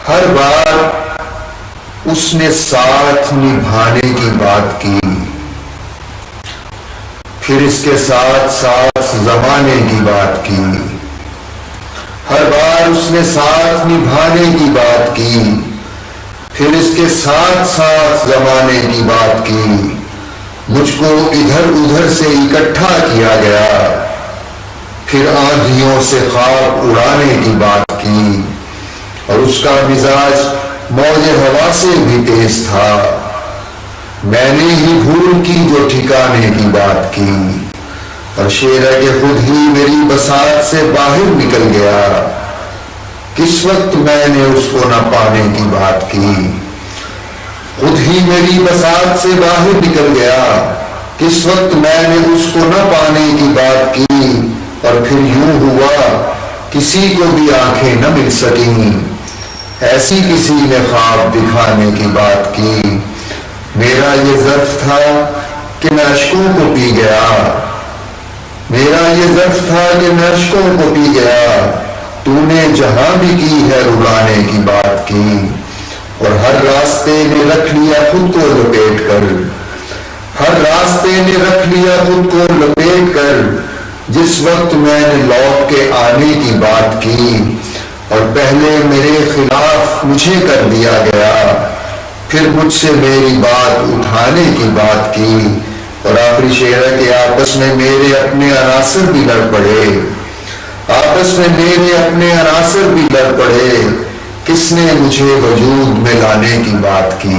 ہر بار اس نے ساتھ نبھانے کی بات کی، پھر اس کے ساتھ ساتھ زمانے کی بات کی۔ ہر بار اس نے ساتھ نبھانے کی بات کی، پھر اس کے ساتھ ساتھ زمانے کی بات کی۔ مجھ کو ادھر ادھر سے اکٹھا کیا گیا، پھر آندھیوں سے خواب اڑانے کی بات کی، اور اس کا مزاج موج ہوا سے بھی تیز تھا۔ میں نے ہی بھول کی جو ٹھکانے کی بات کی، اور شعر ہے کہ خود ہی میری بساط سے باہر نکل گیا، کس وقت میں نے اس کو نہ پانے کی بات کی۔ خود ہی میری بساط سے باہر نکل گیا، کس وقت میں نے اس کو نہ پانے کی بات کی، اور پھر یوں ہوا کسی کو بھی آنکھیں نہ مل سکیں، ایسی کسی نے خواب دکھانے کی بات کی۔ میرا یہ ظرف تھا کہ میں اشکوں کو پی گیا، میرا یہ ظرف تھا کہ میں اشکوں کو پی گیا، تو نے جہاں بھی کی ہے رلانے کی بات کی، اور ہر راستے نے رکھ لیا خود کو لپیٹ کر، ہر راستے نے رکھ لیا خود کو لپیٹ کر، جس وقت میں نے لوٹ کے آنے کی بات کی، اور پہلے میرے خلاف مجھے کر دیا گیا، پھر مجھ سے میری بات اٹھانے کی بات کی۔ اور آخری شعر ہے کہ آپس میں میرے اپنے عناصر بھی لڑ پڑے، آپس میں میرے اپنے عناصر بھی لڑ پڑے، کس نے مجھے وجود میں لانے کی بات کی۔